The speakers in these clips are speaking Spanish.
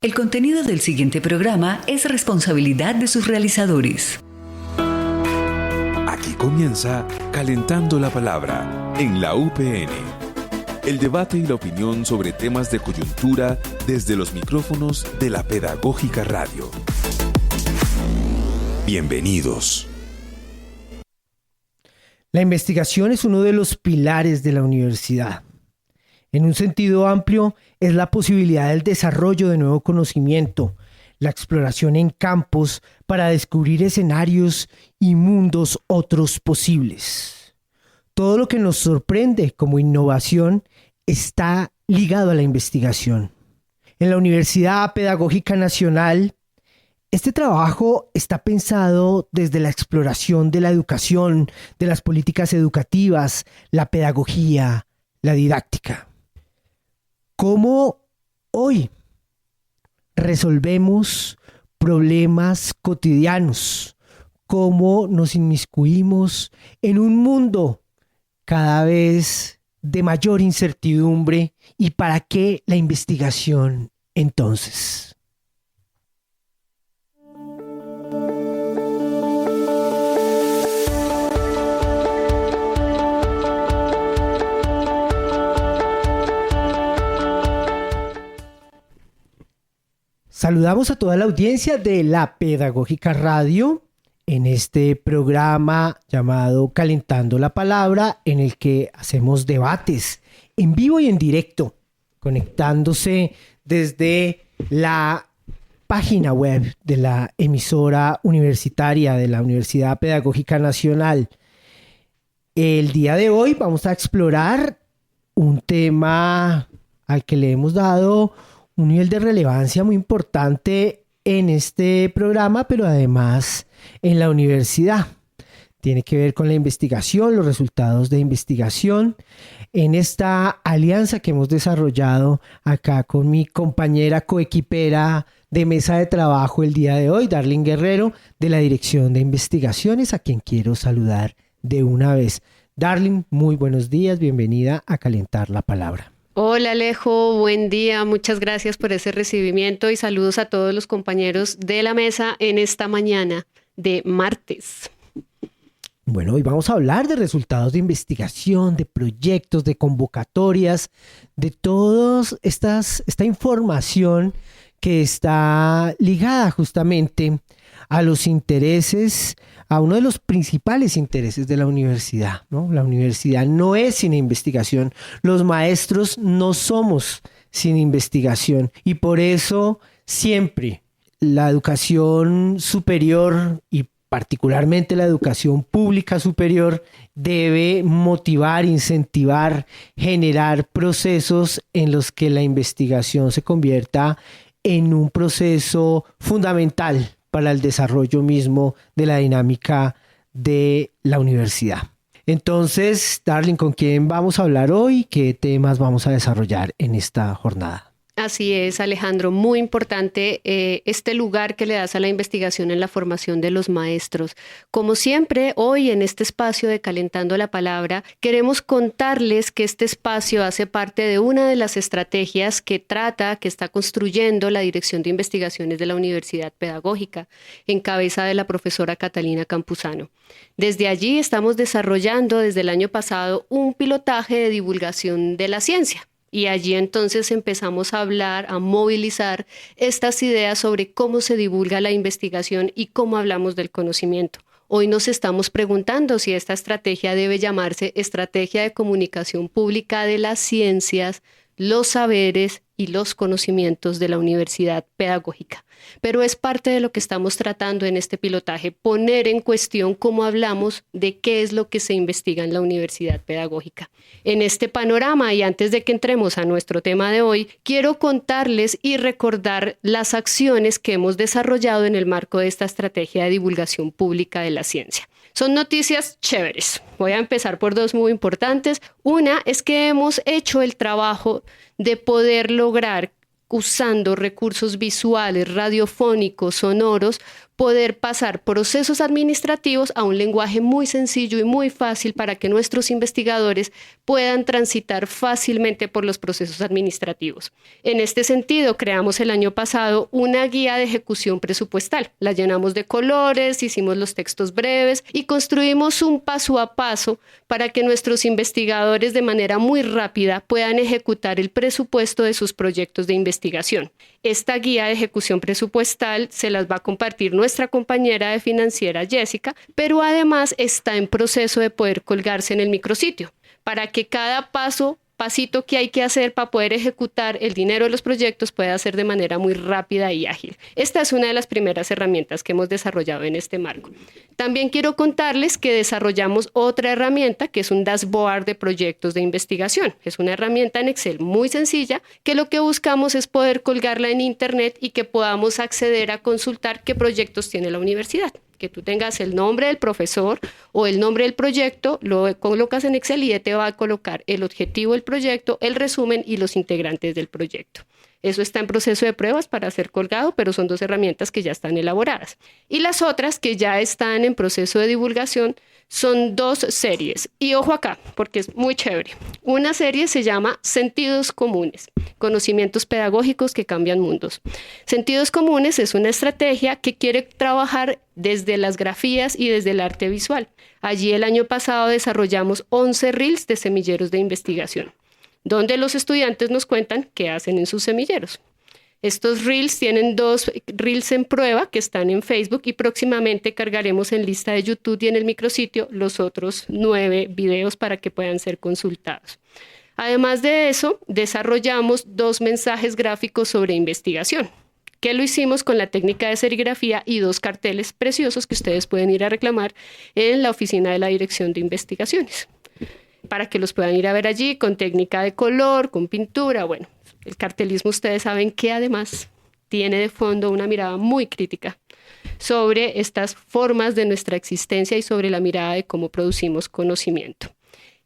El contenido del siguiente programa es responsabilidad de sus realizadores. Aquí comienza Calentando la Palabra en la UPN. El debate y la opinión sobre temas de coyuntura desde los micrófonos de la Pedagógica Radio. Bienvenidos. La investigación es uno de los pilares de la universidad. En un sentido amplio, es la posibilidad del desarrollo de nuevo conocimiento, la exploración en campos para descubrir escenarios y mundos otros posibles. Todo lo que nos sorprende como innovación está ligado a la investigación. En la Universidad Pedagógica Nacional, este trabajo está pensado desde la exploración de la educación, de las políticas educativas, la pedagogía, la didáctica. ¿Cómo hoy resolvemos problemas cotidianos? ¿Cómo nos inmiscuimos en un mundo cada vez de mayor incertidumbre? ¿Y para qué la investigación entonces? Saludamos a toda la audiencia de la Pedagógica Radio en este programa llamado Calentando la Palabra, en el que hacemos debates en vivo y en directo, conectándose desde la página web de la emisora universitaria de la Universidad Pedagógica Nacional. El día de hoy vamos a explorar un tema al que le hemos dado un nivel de relevancia muy importante en este programa, pero además en la universidad. Tiene que ver con la investigación, los resultados de investigación, en esta alianza que hemos desarrollado acá con mi compañera coequipera de mesa de trabajo el día de hoy, Darlene Guerrero, de la Dirección de Investigaciones, a quien quiero saludar de una vez. Darlene, muy buenos días, bienvenida a Calentar la Palabra. Hola Alejo, buen día, muchas gracias por ese recibimiento y saludos a todos los compañeros de la mesa en esta mañana de martes. Bueno, hoy vamos a hablar de resultados de investigación, de proyectos, de convocatorias, de toda esta información que está ligada justamente a los intereses, a uno de los principales intereses de la universidad, ¿no? La universidad no es sin investigación, los maestros no somos sin investigación y por eso siempre la educación superior y particularmente la educación pública superior debe motivar, incentivar, generar procesos en los que la investigación se convierta en un proceso fundamental para el desarrollo mismo de la dinámica de la universidad. Entonces, Darlene, ¿con quién vamos a hablar hoy? ¿Qué temas vamos a desarrollar en esta jornada? Así es, Alejandro, muy importante este lugar que le das a la investigación en la formación de los maestros. Como siempre, hoy en este espacio de Calentando la Palabra, queremos contarles que este espacio hace parte de una de las estrategias que está construyendo la Dirección de Investigaciones de la Universidad Pedagógica, en cabeza de la profesora Catalina Campuzano. Desde allí estamos desarrollando desde el año pasado un pilotaje de divulgación de la ciencia. Y allí entonces empezamos a hablar, a movilizar estas ideas sobre cómo se divulga la investigación y cómo hablamos del conocimiento. Hoy nos estamos preguntando si esta estrategia debe llamarse Estrategia de Comunicación Pública de las Ciencias, los Saberes y los Conocimientos de la Universidad Pedagógica. Pero es parte de lo que estamos tratando en este pilotaje, poner en cuestión cómo hablamos de qué es lo que se investiga en la Universidad Pedagógica. En este panorama, y antes de que entremos a nuestro tema de hoy, quiero contarles y recordar las acciones que hemos desarrollado en el marco de esta estrategia de divulgación pública de la ciencia. Son noticias chéveres. Voy a empezar por dos muy importantes. Una es que hemos hecho el trabajo de poder lograr, usando recursos visuales, radiofónicos, sonoros, poder pasar procesos administrativos a un lenguaje muy sencillo y muy fácil para que nuestros investigadores puedan transitar fácilmente por los procesos administrativos. En este sentido, creamos el año pasado una guía de ejecución presupuestal. La llenamos de colores, hicimos los textos breves y construimos un paso a paso para que nuestros investigadores de manera muy rápida puedan ejecutar el presupuesto de sus proyectos de investigación. Esta guía de ejecución presupuestal se las va a compartir nuestra compañera de financiera Jessica, pero además está en proceso de poder colgarse en el micrositio para que cada pasito que hay que hacer para poder ejecutar el dinero de los proyectos pueda hacer de manera muy rápida y ágil. Esta es una de las primeras herramientas que hemos desarrollado en este marco. También quiero contarles que desarrollamos otra herramienta que es un dashboard de proyectos de investigación. Es una herramienta en Excel muy sencilla que lo que buscamos es poder colgarla en Internet y que podamos acceder a consultar qué proyectos tiene la universidad. Que tú tengas el nombre del profesor o el nombre del proyecto, lo colocas en Excel y te va a colocar el objetivo del proyecto, el resumen y los integrantes del proyecto. Eso está en proceso de pruebas para ser colgado, pero son 2 herramientas que ya están elaboradas. Y las otras que ya están en proceso de divulgación son 2 series. Y ojo acá, porque es muy chévere. Una serie se llama Sentidos Comunes, conocimientos pedagógicos que cambian mundos. Sentidos Comunes es una estrategia que quiere trabajar desde las grafías y desde el arte visual. Allí el año pasado desarrollamos 11 reels de semilleros de investigación, donde los estudiantes nos cuentan qué hacen en sus semilleros. Estos reels tienen 2 reels en prueba que están en Facebook y próximamente cargaremos en lista de YouTube y en el micrositio los otros 9 videos para que puedan ser consultados. Además de eso, desarrollamos 2 mensajes gráficos sobre investigación, que lo hicimos con la técnica de serigrafía y 2 carteles preciosos que ustedes pueden ir a reclamar en la oficina de la Dirección de Investigaciones, para que los puedan ir a ver allí con técnica de color, con pintura. Bueno, el cartelismo ustedes saben que además tiene de fondo una mirada muy crítica sobre estas formas de nuestra existencia y sobre la mirada de cómo producimos conocimiento.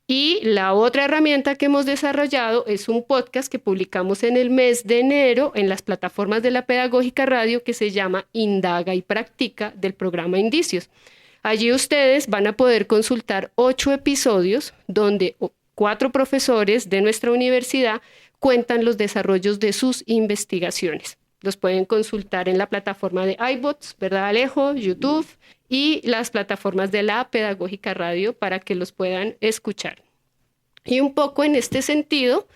Y la otra herramienta que hemos desarrollado es un podcast que publicamos en el mes de enero en las plataformas de la Pedagógica Radio que se llama Indaga y Practica del programa Indicios. Allí ustedes van a poder consultar 8 episodios donde 4 profesores de nuestra universidad cuentan los desarrollos de sus investigaciones. Los pueden consultar en la plataforma de iBots, ¿verdad, Alejo? YouTube y las plataformas de la Pedagógica Radio para que los puedan escuchar. Y un poco en este sentido,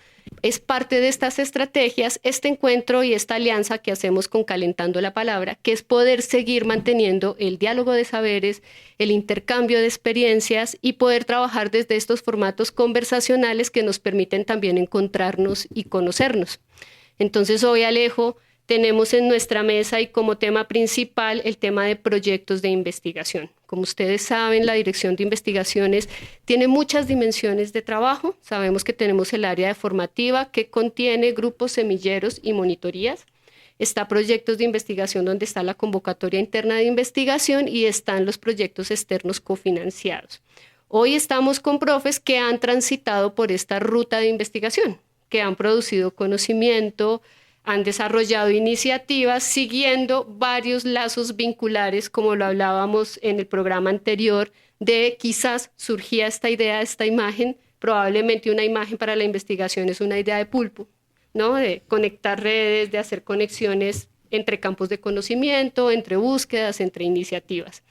es parte de estas estrategias, este encuentro y esta alianza que hacemos con Calentando la Palabra, que es poder seguir manteniendo el diálogo de saberes, el intercambio de experiencias y poder trabajar desde estos formatos conversacionales que nos permiten también encontrarnos y conocernos. Entonces hoy, Alejo, tenemos en nuestra mesa y como tema principal el tema de proyectos de investigación. Como ustedes saben, la Dirección de Investigaciones tiene muchas dimensiones de trabajo. Sabemos que tenemos el área de formativa que contiene grupos semilleros y monitorías. Está proyectos de investigación donde está la convocatoria interna de investigación y están los proyectos externos cofinanciados. Hoy estamos con profes que han transitado por esta ruta de investigación, que han producido conocimiento, han desarrollado iniciativas siguiendo varios lazos vinculares, como lo hablábamos en el programa anterior, de quizás surgía esta idea, esta imagen, probablemente una imagen para la investigación es una idea de pulpo, ¿no? De conectar redes, de hacer conexiones entre campos de conocimiento, entre búsquedas, entre iniciativas.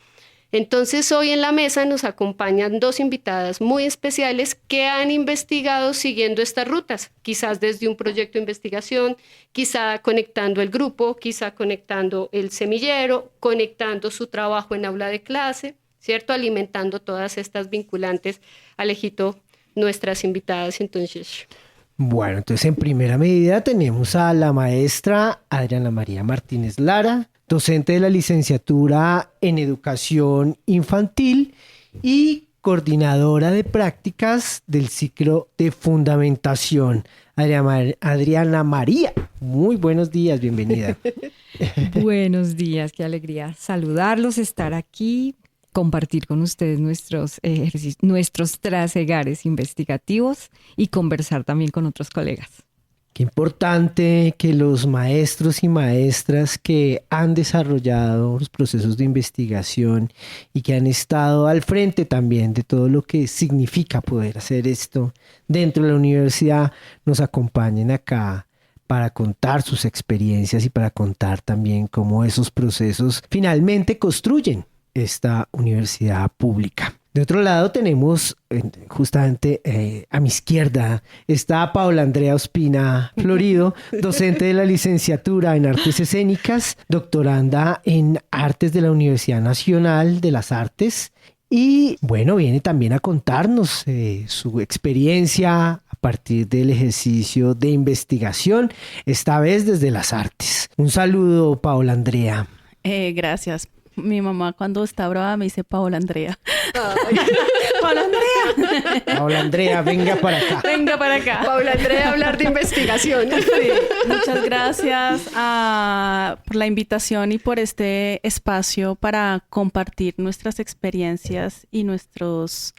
Entonces hoy en la mesa nos acompañan 2 invitadas muy especiales que han investigado siguiendo estas rutas, quizás desde un proyecto de investigación, quizá conectando el grupo, quizá conectando el semillero, conectando su trabajo en aula de clase, ¿cierto? Alimentando todas estas vinculantes. Alejito, nuestras invitadas, entonces. Bueno, entonces en primera medida tenemos a la maestra Adriana María Martínez Lara, docente de la licenciatura en Educación Infantil y coordinadora de prácticas del ciclo de fundamentación. Adriana María, muy buenos días, bienvenida. Buenos días, qué alegría saludarlos, estar aquí, compartir con ustedes nuestros trasegares investigativos y conversar también con otros colegas. Qué importante que los maestros y maestras que han desarrollado los procesos de investigación y que han estado al frente también de todo lo que significa poder hacer esto dentro de la universidad nos acompañen acá para contar sus experiencias y para contar también cómo esos procesos finalmente construyen esta universidad pública. De otro lado tenemos justamente a mi izquierda está Paula Andrea Ospina Florido, docente de la licenciatura en Artes Escénicas, doctoranda en Artes de la Universidad Nacional de las Artes y bueno, viene también a contarnos su experiencia a partir del ejercicio de investigación, esta vez desde las artes. Un saludo, Paula Andrea. Gracias. Mi mamá cuando está brava me dice Paola Andrea. Paola Andrea. Paola Andrea, venga para acá. Venga para acá. Paula Andrea, hablar de investigación. Sí, muchas gracias por la invitación y por este espacio para compartir nuestras experiencias y nuestras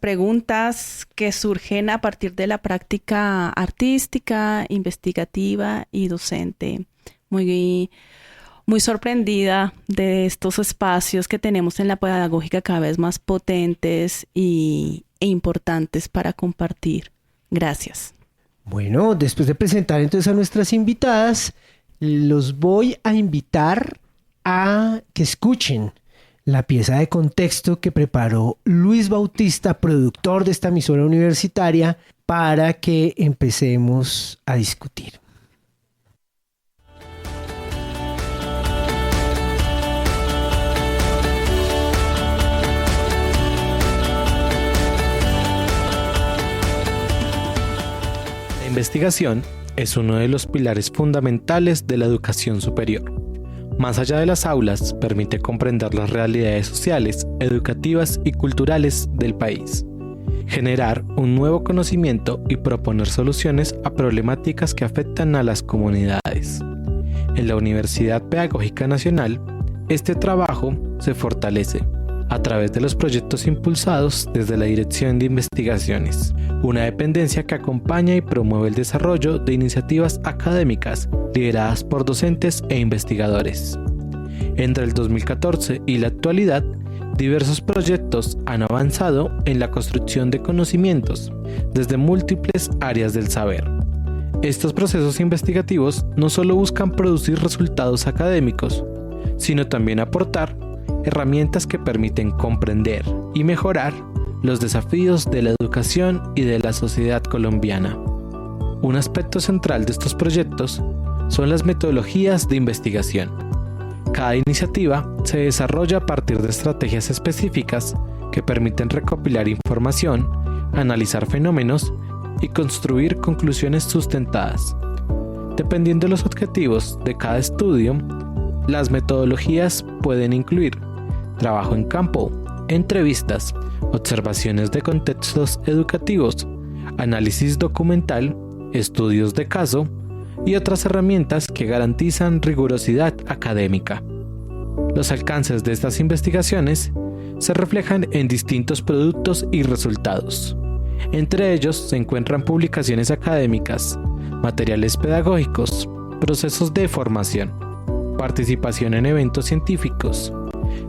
preguntas que surgen a partir de la práctica artística, investigativa y docente. Muy sorprendida de estos espacios que tenemos en la pedagógica cada vez más potentes e importantes para compartir. Gracias. Bueno, después de presentar entonces a nuestras invitadas, los voy a invitar a que escuchen la pieza de contexto que preparó Luis Bautista, productor de esta emisora universitaria, para que empecemos a discutir. La investigación es uno de los pilares fundamentales de la educación superior. Más allá de las aulas, permite comprender las realidades sociales, educativas y culturales del país, generar un nuevo conocimiento y proponer soluciones a problemáticas que afectan a las comunidades. En la Universidad Pedagógica Nacional, este trabajo se fortalece a través de los proyectos impulsados desde la Dirección de Investigaciones, una dependencia que acompaña y promueve el desarrollo de iniciativas académicas lideradas por docentes e investigadores. Entre el 2014 y la actualidad, diversos proyectos han avanzado en la construcción de conocimientos desde múltiples áreas del saber. Estos procesos investigativos no solo buscan producir resultados académicos, sino también aportar herramientas que permiten comprender y mejorar los desafíos de la educación y de la sociedad colombiana. Un aspecto central de estos proyectos son las metodologías de investigación. Cada iniciativa se desarrolla a partir de estrategias específicas que permiten recopilar información, analizar fenómenos y construir conclusiones sustentadas. Dependiendo de los objetivos de cada estudio, las metodologías pueden incluir trabajo en campo, entrevistas, observaciones de contextos educativos, análisis documental, estudios de caso y otras herramientas que garantizan rigurosidad académica. Los alcances de estas investigaciones se reflejan en distintos productos y resultados. Entre ellos se encuentran publicaciones académicas, materiales pedagógicos, procesos de formación, participación en eventos científicos,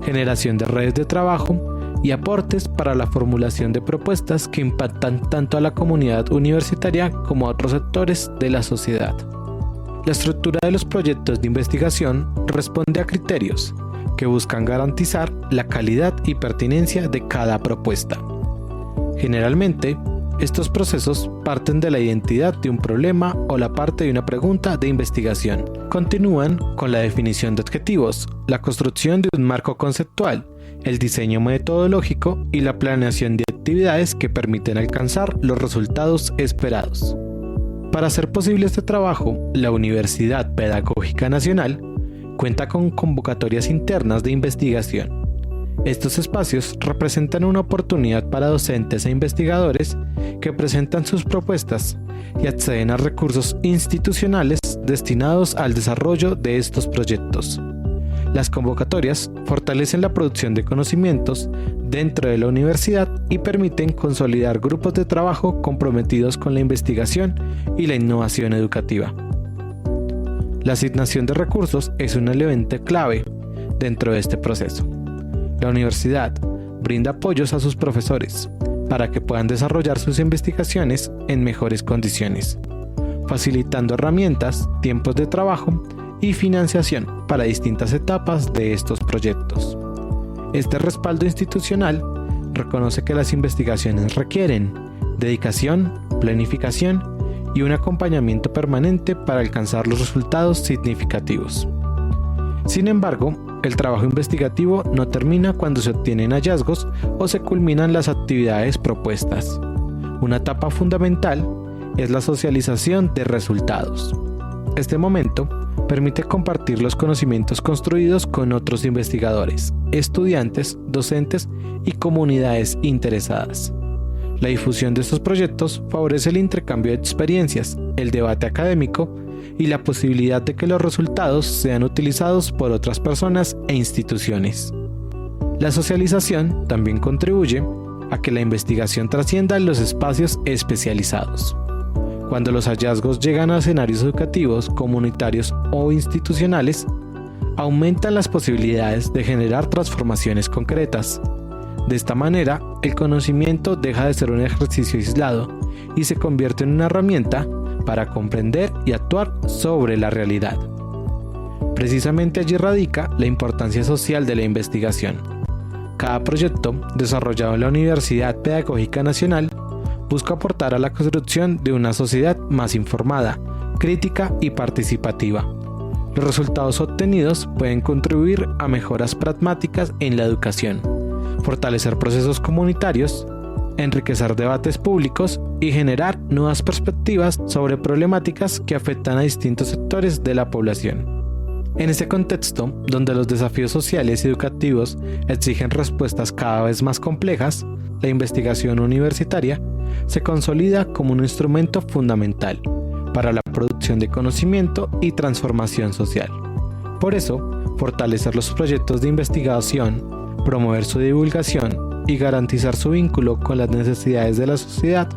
generación de redes de trabajo y aportes para la formulación de propuestas que impactan tanto a la comunidad universitaria como a otros sectores de la sociedad. La estructura de los proyectos de investigación responde a criterios que buscan garantizar la calidad y pertinencia de cada propuesta. Generalmente, estos procesos parten de la identidad de un problema o la parte de una pregunta de investigación. Continúan con la definición de objetivos, la construcción de un marco conceptual, el diseño metodológico y la planeación de actividades que permiten alcanzar los resultados esperados. Para hacer posible este trabajo, la Universidad Pedagógica Nacional cuenta con convocatorias internas de investigación. Estos espacios representan una oportunidad para docentes e investigadores que presentan sus propuestas y acceden a recursos institucionales destinados al desarrollo de estos proyectos. Las convocatorias fortalecen la producción de conocimientos dentro de la universidad y permiten consolidar grupos de trabajo comprometidos con la investigación y la innovación educativa. La asignación de recursos es un elemento clave dentro de este proceso. La universidad brinda apoyos a sus profesores para que puedan desarrollar sus investigaciones en mejores condiciones, facilitando herramientas, tiempos de trabajo y financiación para distintas etapas de estos proyectos. Este respaldo institucional reconoce que las investigaciones requieren dedicación, planificación y un acompañamiento permanente para alcanzar los resultados significativos. Sin embargo, el trabajo investigativo no termina cuando se obtienen hallazgos o se culminan las actividades propuestas. Una etapa fundamental es la socialización de resultados. Este momento permite compartir los conocimientos construidos con otros investigadores, estudiantes, docentes y comunidades interesadas. La difusión de estos proyectos favorece el intercambio de experiencias, el debate académico y la posibilidad de que los resultados sean utilizados por otras personas e instituciones. La socialización también contribuye a que la investigación trascienda en los espacios especializados. Cuando los hallazgos llegan a escenarios educativos, comunitarios o institucionales, aumentan las posibilidades de generar transformaciones concretas. De esta manera, el conocimiento deja de ser un ejercicio aislado y se convierte en una herramienta para comprender y actuar sobre la realidad. Precisamente allí radica la importancia social de la investigación. Cada proyecto desarrollado en la Universidad Pedagógica Nacional busca aportar a la construcción de una sociedad más informada, crítica y participativa. Los resultados obtenidos pueden contribuir a mejoras pragmáticas en la educación, fortalecer procesos comunitarios, enriquecer debates públicos y generar nuevas perspectivas sobre problemáticas que afectan a distintos sectores de la población. En este contexto, donde los desafíos sociales y educativos exigen respuestas cada vez más complejas, la investigación universitaria se consolida como un instrumento fundamental para la producción de conocimiento y transformación social. Por eso, fortalecer los proyectos de investigación, promover su divulgación y garantizar su vínculo con las necesidades de la sociedad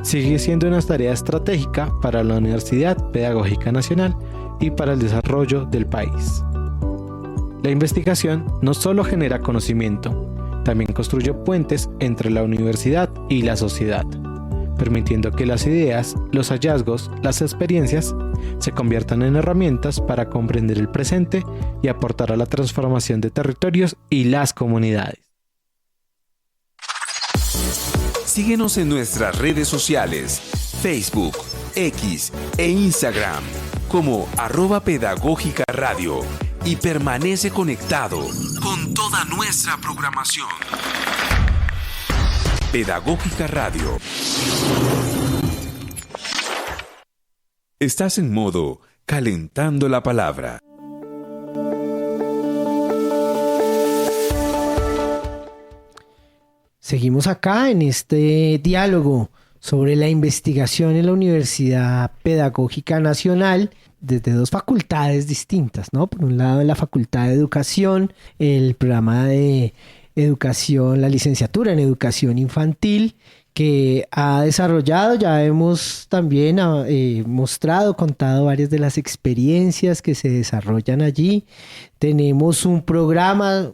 sigue siendo una tarea estratégica para la Universidad Pedagógica Nacional y para el desarrollo del país. La investigación no solo genera conocimiento, también construye puentes entre la universidad y la sociedad, permitiendo que las ideas, los hallazgos, las experiencias se conviertan en herramientas para comprender el presente y aportar a la transformación de territorios y las comunidades. Síguenos en nuestras redes sociales, Facebook, X e Instagram como @Pedagógica Radio y permanece conectado con toda nuestra programación. Pedagógica Radio. Estás en modo calentando la palabra. Seguimos acá en este diálogo sobre la investigación en la Universidad Pedagógica Nacional desde dos facultades distintas, ¿no? Por un lado, la Facultad de Educación, el programa de educación, la licenciatura en educación infantil, que ha desarrollado, ya hemos también contado varias de las experiencias que se desarrollan allí. Tenemos un programa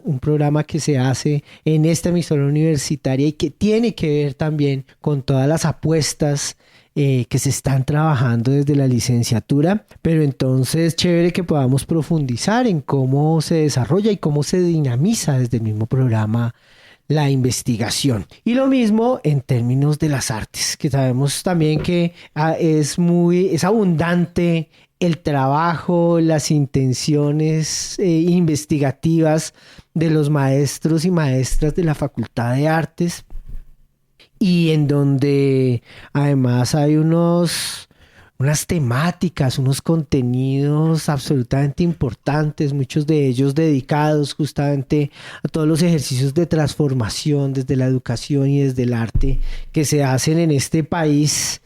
que se hace en esta emisora universitaria y que tiene que ver también con todas las apuestas que se están trabajando desde la licenciatura, pero entonces chévere que podamos profundizar en cómo se desarrolla y cómo se dinamiza desde el mismo programa la investigación. Y lo mismo en términos de las artes, que sabemos también que es abundante el trabajo, las intenciones investigativas de los maestros y maestras de la Facultad de Artes, y en donde además hay unas temáticas, unos contenidos absolutamente importantes, muchos de ellos dedicados justamente a todos los ejercicios de transformación desde la educación y desde el arte que se hacen en este país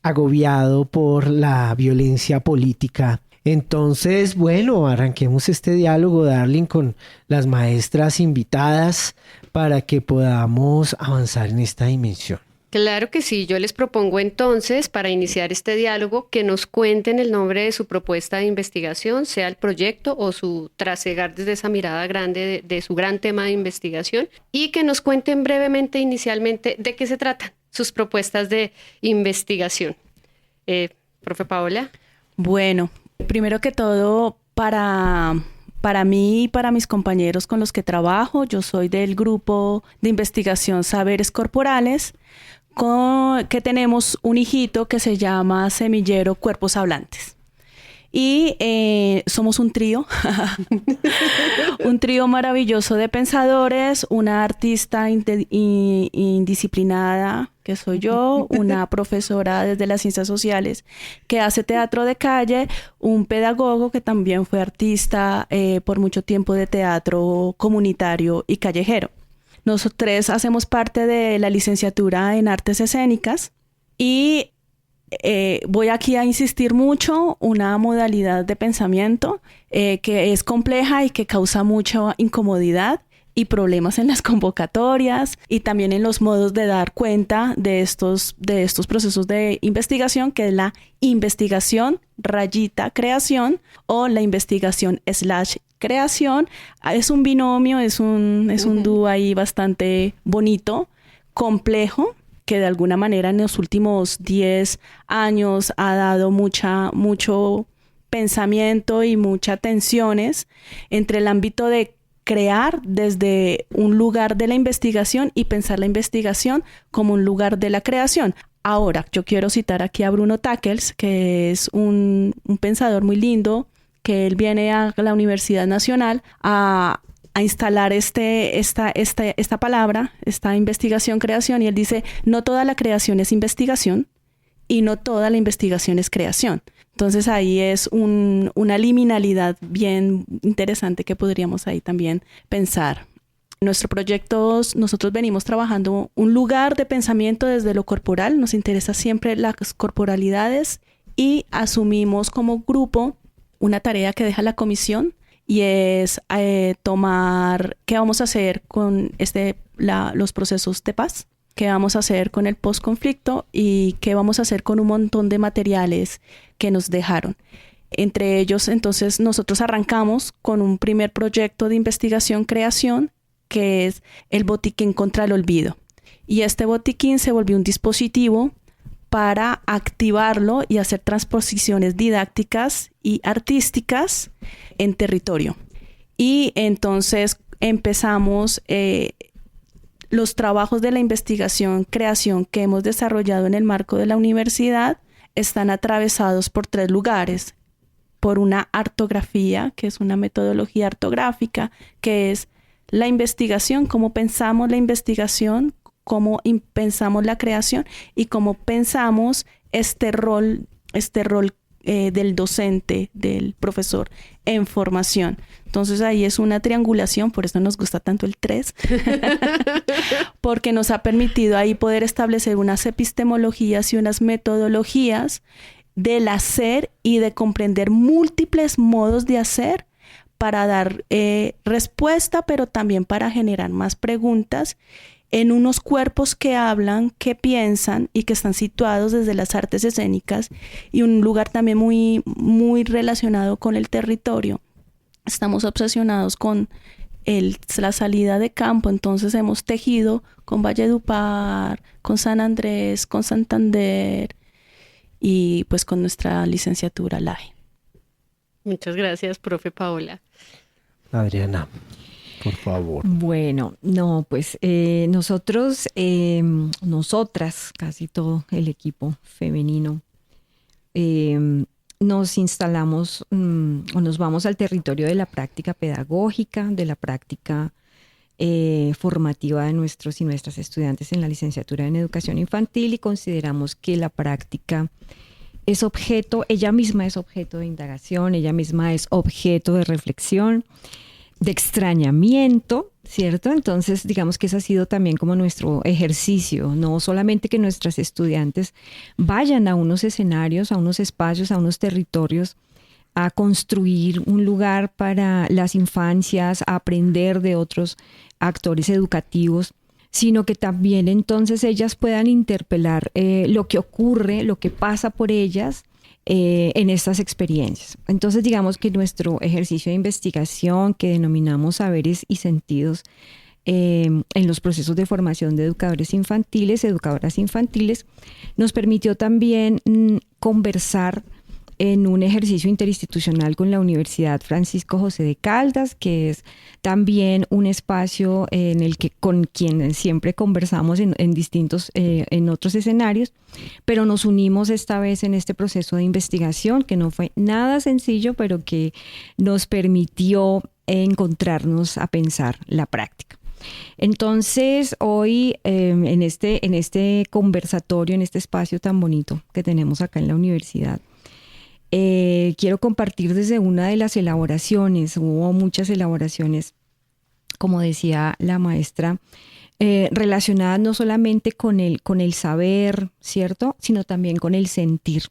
agobiado por la violencia política Entonces, bueno, arranquemos este diálogo, Darling, con las maestras invitadas para que podamos avanzar en esta dimensión. Claro que sí, yo les propongo entonces, para iniciar este diálogo, que nos cuenten el nombre de su propuesta de investigación, sea el proyecto o su trasegar desde esa mirada grande de su gran tema de investigación, y que nos cuenten brevemente, inicialmente, de qué se tratan sus propuestas de investigación. Profe Paola. Bueno, primero que todo, para mí y para mis compañeros con los que trabajo, yo soy del grupo de investigación Saberes Corporales, que tenemos un hijito que se llama Semillero Cuerpos Hablantes. Y somos un trío, un trío maravilloso de pensadores, una artista indisciplinada, que soy yo, una profesora desde las ciencias sociales que hace teatro de calle, un pedagogo que también fue artista por mucho tiempo de teatro comunitario y callejero. Nosotros tres hacemos parte de la licenciatura en Artes Escénicas y voy aquí a insistir mucho, una modalidad de pensamiento que es compleja y que causa mucha incomodidad y problemas en las convocatorias y también en los modos de dar cuenta de estos procesos de investigación, que es la investigación _creación o la investigación / creación. Es un binomio, es un dúo ahí bastante bonito, complejo, que de alguna manera en los últimos 10 años ha dado mucho pensamiento y muchas tensiones entre el ámbito de crear desde un lugar de la investigación y pensar la investigación como un lugar de la creación. Ahora, yo quiero citar aquí a Bruno Tackles, que es un pensador muy lindo, que él viene a la Universidad Nacional a instalar esta palabra, esta investigación-creación, y él dice, no toda la creación es investigación y no toda la investigación es creación. Entonces ahí es una liminalidad bien interesante que podríamos ahí también pensar. En nuestro proyecto nosotros venimos trabajando un lugar de pensamiento desde lo corporal, nos interesa siempre las corporalidades y asumimos como grupo una tarea que deja la comisión y es tomar qué vamos a hacer con los procesos de paz, qué vamos a hacer con el postconflicto y qué vamos a hacer con un montón de materiales que nos dejaron. Entre ellos, entonces, nosotros arrancamos con un primer proyecto de investigación-creación que es el botiquín contra el olvido. Y este botiquín se volvió un dispositivo para activarlo y hacer transposiciones didácticas y artísticas en territorio. Y entonces empezamos los trabajos de la investigación-creación que hemos desarrollado en el marco de la universidad están atravesados por 3 lugares. Por una artografía, que es una metodología artográfica, que es la investigación, cómo pensamos la investigación, cómo pensamos la creación y cómo pensamos este rol del docente, del profesor en formación. Entonces ahí es una triangulación, por eso nos gusta tanto el 3, porque nos ha permitido ahí poder establecer unas epistemologías y unas metodologías del hacer y de comprender múltiples modos de hacer para dar respuesta, pero también para generar más preguntas en unos cuerpos que hablan, que piensan y que están situados desde las artes escénicas y un lugar también muy, muy relacionado con el territorio. Estamos obsesionados con la salida de campo, entonces hemos tejido con Valledupar, con San Andrés, con Santander y pues con nuestra licenciatura LAE. Muchas gracias, profe Paola. Adriana, por favor. Bueno, no, pues nosotras, casi todo el equipo femenino, nos instalamos o nos vamos al territorio de la práctica pedagógica, de la práctica formativa de nuestros y nuestras estudiantes en la licenciatura en educación infantil y consideramos que la práctica es objeto, ella misma es objeto de indagación, ella misma es objeto de reflexión, de extrañamiento, ¿cierto? Entonces, digamos que ese ha sido también como nuestro ejercicio, no solamente que nuestras estudiantes vayan a unos escenarios, a unos espacios, a unos territorios a construir un lugar para las infancias, a aprender de otros actores educativos, sino que también entonces ellas puedan interpelar lo que ocurre, lo que pasa por ellas en estas experiencias. Entonces, digamos que nuestro ejercicio de investigación, que denominamos Saberes y Sentidos, en los procesos de formación de educadores infantiles, educadoras infantiles, nos permitió también conversar en un ejercicio interinstitucional con la Universidad Francisco José de Caldas, que es también un espacio en el que con quien siempre conversamos en otros escenarios, pero nos unimos esta vez en este proceso de investigación, que no fue nada sencillo, pero que nos permitió encontrarnos a pensar la práctica. Entonces, hoy en este conversatorio, en este espacio tan bonito que tenemos acá en la universidad, quiero compartir desde una de las elaboraciones. Hubo muchas elaboraciones, como decía la maestra, relacionadas no solamente con el saber, ¿cierto?, sino también con el sentir.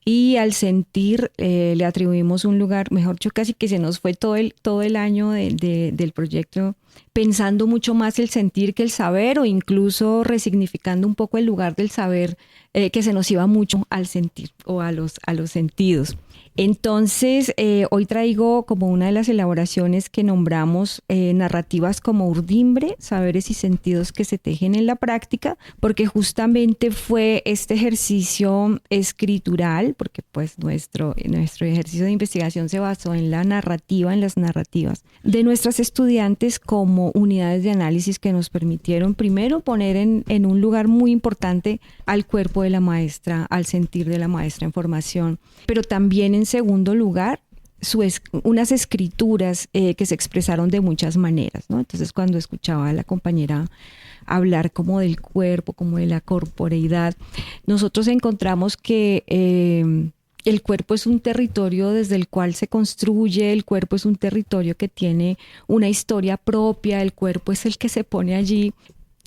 Y al sentir le atribuimos un lugar, mejor dicho, casi que se nos fue todo el año del proyecto pensando mucho más el sentir que el saber, o incluso resignificando un poco el lugar del saber, que se nos iba mucho al sentir o a los sentidos. Entonces, hoy traigo como una de las elaboraciones que nombramos narrativas como urdimbre, saberes y sentidos que se tejen en la práctica, porque justamente fue este ejercicio escritural, porque pues nuestro ejercicio de investigación se basó en la narrativa, en las narrativas de nuestras estudiantes como unidades de análisis que nos permitieron primero poner en un lugar muy importante al cuerpo de la maestra, al sentir de la maestra en formación, pero también en segundo lugar, unas escrituras que se expresaron de muchas maneras, ¿no? Entonces, cuando escuchaba a la compañera hablar como del cuerpo, como de la corporeidad, nosotros encontramos que el cuerpo es un territorio desde el cual se construye, el cuerpo es un territorio que tiene una historia propia, el cuerpo es el que se pone allí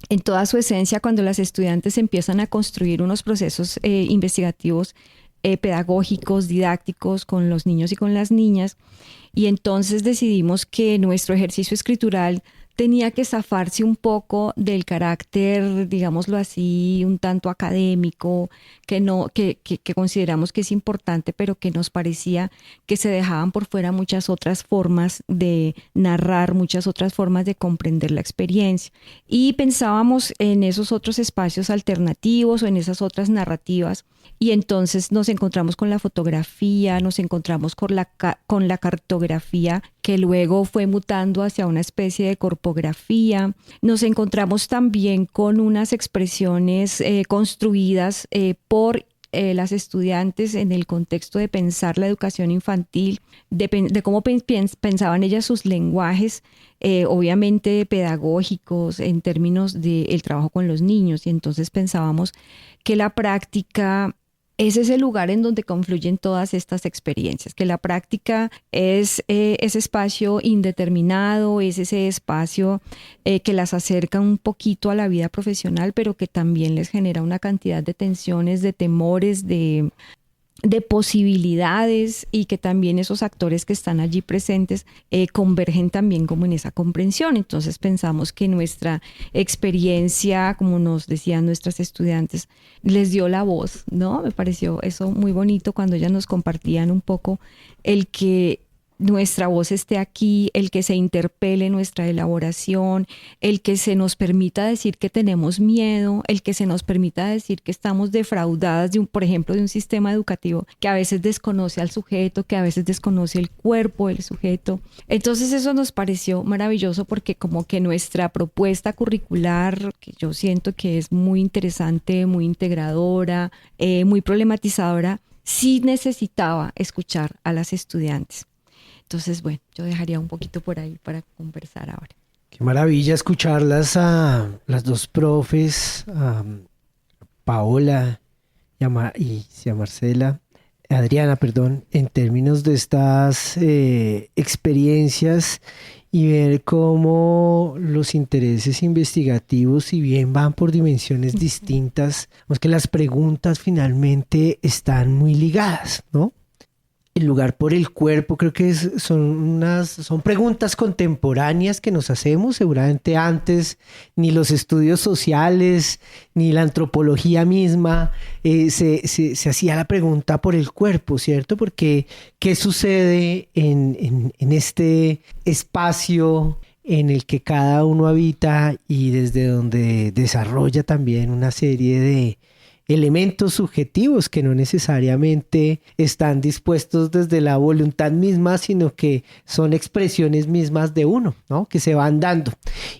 en toda su esencia cuando las estudiantes empiezan a construir unos procesos investigativos pedagógicos, didácticos con los niños y con las niñas, y entonces decidimos que nuestro ejercicio escritural tenía que zafarse un poco del carácter, digámoslo así, un tanto académico, que consideramos que es importante, pero que nos parecía que se dejaban por fuera muchas otras formas de narrar, muchas otras formas de comprender la experiencia. Y pensábamos en esos otros espacios alternativos o en esas otras narrativas. Y entonces nos encontramos con la fotografía, nos encontramos con la cartografía, que luego fue mutando hacia una especie de corpografía. Nos encontramos también con unas expresiones construidas por las estudiantes en el contexto de pensar la educación infantil, de cómo pensaban ellas sus lenguajes, obviamente pedagógicos en términos del trabajo con los niños. Y entonces pensábamos que la práctica es ese lugar en donde confluyen todas estas experiencias, que la práctica es ese espacio indeterminado, es ese espacio que las acerca un poquito a la vida profesional, pero que también les genera una cantidad de tensiones, de temores, de posibilidades, y que también esos actores que están allí presentes convergen también como en esa comprensión. Entonces pensamos que nuestra experiencia, como nos decían nuestras estudiantes, les dio la voz, ¿no? Me pareció eso muy bonito cuando ellas nos compartían un poco el que nuestra voz esté aquí, el que se interpele nuestra elaboración, el que se nos permita decir que tenemos miedo, el que se nos permita decir que estamos defraudadas por ejemplo, de un sistema educativo que a veces desconoce al sujeto, que a veces desconoce el cuerpo del sujeto. Entonces eso nos pareció maravilloso, porque como que nuestra propuesta curricular, que yo siento que es muy interesante, muy integradora, muy problematizadora, sí necesitaba escuchar a las estudiantes. Entonces, bueno, yo dejaría un poquito por ahí para conversar ahora. Qué maravilla escucharlas a las dos profes, a Paola y a Marcela, Adriana, perdón, en términos de estas experiencias, y ver cómo los intereses investigativos, si bien van por dimensiones distintas, es que las preguntas finalmente están muy ligadas, ¿no? el lugar por el cuerpo, creo que son preguntas contemporáneas que nos hacemos. Seguramente antes ni los estudios sociales ni la antropología misma se hacía la pregunta por el cuerpo, ¿cierto? Porque ¿qué sucede en este espacio en el que cada uno habita y desde donde desarrolla también una serie de elementos subjetivos que no necesariamente están dispuestos desde la voluntad misma, sino que son expresiones mismas de uno, ¿no? Que se van dando.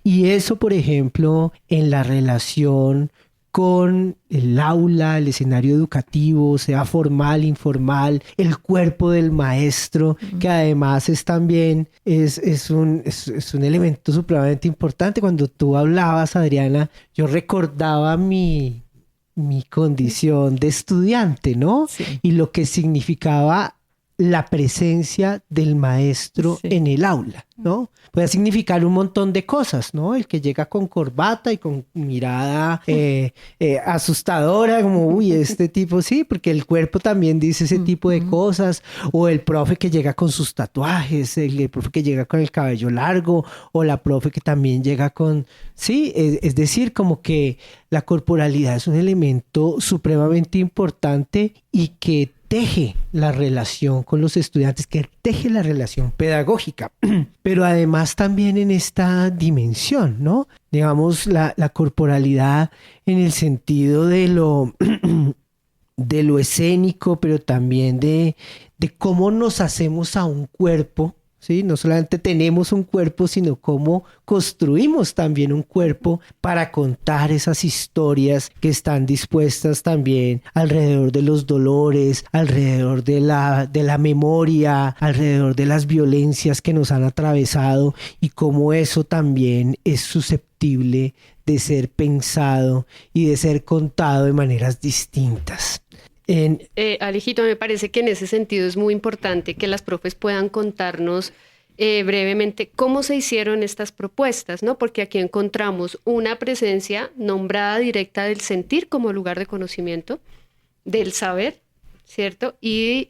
Y eso, por ejemplo, en la relación con el aula, el escenario educativo, sea formal, informal, el cuerpo del maestro, que además es también es un elemento supremamente importante. Cuando tú hablabas, Adriana, yo recordaba mi condición de estudiante, ¿no? Sí. Y lo que significaba la presencia del maestro en el aula, ¿no? Puede significar un montón de cosas, ¿no? El que llega con corbata y con mirada asustadora, como, uy, este tipo, sí, porque el cuerpo también dice ese tipo de cosas, o el profe que llega con sus tatuajes, el profe que llega con el cabello largo, o la profe que también llega con, sí, es decir, como que la corporalidad es un elemento supremamente importante y que teje la relación con los estudiantes, que teje la relación pedagógica, pero además también en esta dimensión, ¿no? Digamos, la corporalidad en el sentido de lo escénico, pero también de cómo nos hacemos a un cuerpo, ¿sí? No solamente tenemos un cuerpo, sino cómo construimos también un cuerpo para contar esas historias que están dispuestas también alrededor de los dolores, alrededor de la memoria, alrededor de las violencias que nos han atravesado, y cómo eso también es susceptible de ser pensado y de ser contado de maneras distintas. Alejito, me parece que en ese sentido es muy importante que las profes puedan contarnos brevemente cómo se hicieron estas propuestas, ¿no? Porque aquí encontramos una presencia nombrada directa del sentir como lugar de conocimiento, del saber, ¿cierto? Y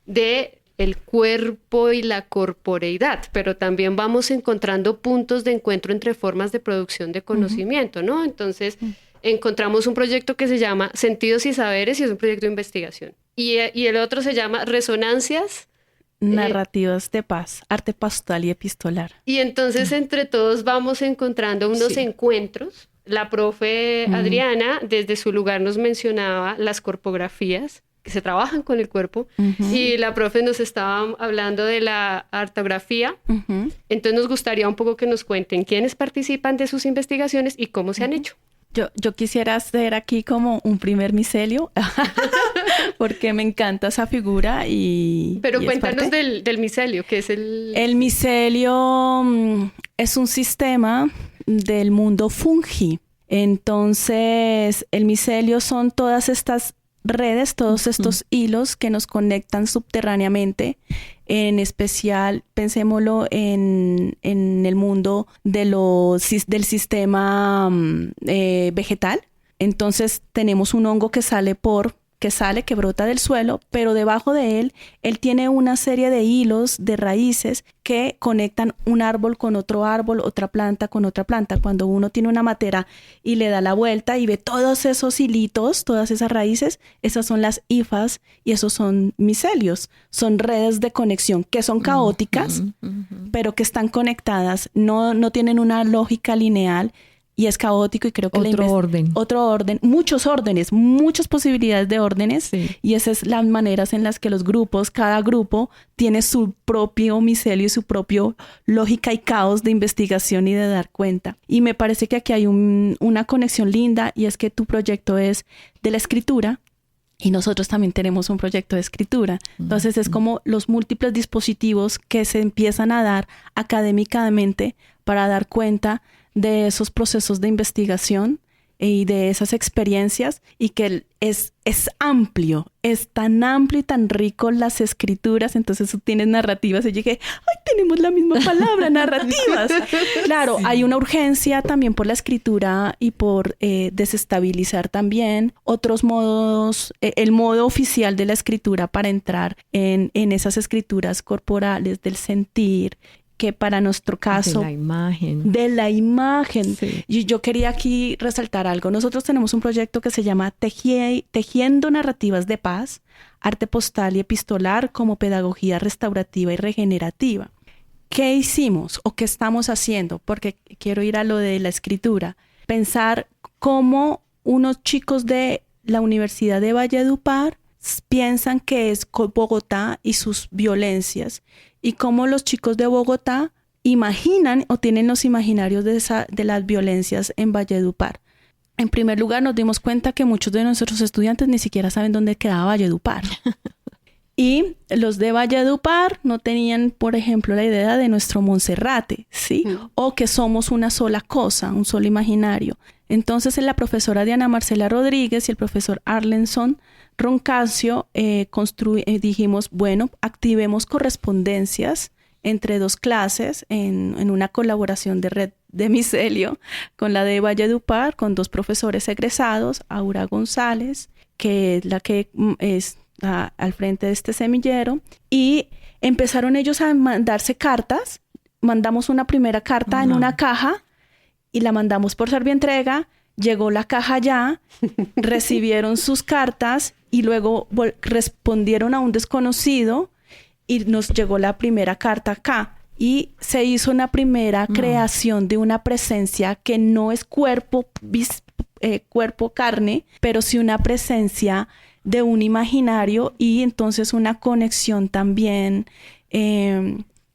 de el cuerpo y la corporeidad, pero también vamos encontrando puntos de encuentro entre formas de producción de conocimiento, ¿no? Entonces, encontramos un proyecto que se llama Sentidos y Saberes y es un proyecto de investigación. Y el otro se llama Resonancias. Narrativas de paz, arte pastoral y epistolar. Y entonces entre todos vamos encontrando unos encuentros. La profe Adriana desde su lugar nos mencionaba las corpografías que se trabajan con el cuerpo y la profe nos estaba hablando de la artografía. Entonces nos gustaría un poco que nos cuenten quiénes participan de sus investigaciones y cómo se han hecho. Yo quisiera hacer aquí como un primer micelio, porque me encanta esa figura y... Pero cuéntanos del micelio, que es el... El micelio es un sistema del mundo fungi. Entonces, el micelio son todas estas redes, todos estos hilos que nos conectan subterráneamente. En especial, pensémoslo en el mundo del sistema vegetal. Entonces tenemos un hongo que brota del suelo, pero debajo de él tiene una serie de hilos, de raíces que conectan un árbol con otro árbol, otra planta con otra planta. Cuando uno tiene una matera y le da la vuelta y ve todos esos hilitos, todas esas raíces, esas son las hifas y esos son micelios. Son redes de conexión que son caóticas, pero que están conectadas, no tienen una lógica lineal. Y es caótico y creo que otro orden, muchos órdenes, muchas posibilidades de órdenes. Sí. Y esas son las maneras en las que cada grupo tiene su propio micelio y su propio lógica y caos de investigación y de dar cuenta. Y me parece que aquí hay una conexión linda, y es que tu proyecto es de la escritura y nosotros también tenemos un proyecto de escritura. Entonces es como los múltiples dispositivos que se empiezan a dar académicamente para dar cuenta de esos procesos de investigación y de esas experiencias, y que es amplio, es tan amplio y tan rico las escrituras. Entonces tú tienes narrativas y yo dije, ¡ay, tenemos la misma palabra, narrativas! Claro, sí. Hay una urgencia también por la escritura y por desestabilizar también otros modos, el modo oficial de la escritura para entrar en esas escrituras corporales del sentir, que para nuestro caso... De la imagen. De la imagen. Sí. Y yo quería aquí resaltar algo. Nosotros tenemos un proyecto que se llama Tejiendo Narrativas de Paz, Arte Postal y Epistolar como Pedagogía Restaurativa y Regenerativa. ¿Qué hicimos o qué estamos haciendo? Porque quiero ir a lo de la escritura. Pensar cómo unos chicos de la Universidad de Valledupar piensan que es Bogotá y sus violencias, y cómo los chicos de Bogotá imaginan o tienen los imaginarios de las violencias en Valledupar. En primer lugar, nos dimos cuenta que muchos de nuestros estudiantes ni siquiera saben dónde quedaba Valledupar. Y los de Valledupar no tenían, por ejemplo, la idea de nuestro Monserrate, ¿sí? O que somos una sola cosa, un solo imaginario. Entonces, la profesora Diana Marcela Rodríguez y el profesor Arlenson Roncasio dijimos, bueno, activemos correspondencias entre dos clases en una colaboración de red de micelio con la de Valledupar, con dos profesores egresados, Aura González, que es la que está al frente de este semillero, y empezaron ellos a mandarse cartas. Mandamos una primera carta en una caja y la mandamos por Servientrega. Llegó la caja ya, recibieron sus cartas y luego respondieron a un desconocido y nos llegó la primera carta acá. Y se hizo una primera creación de una presencia que no es cuerpo carne, pero sí una presencia de un imaginario, y entonces una conexión también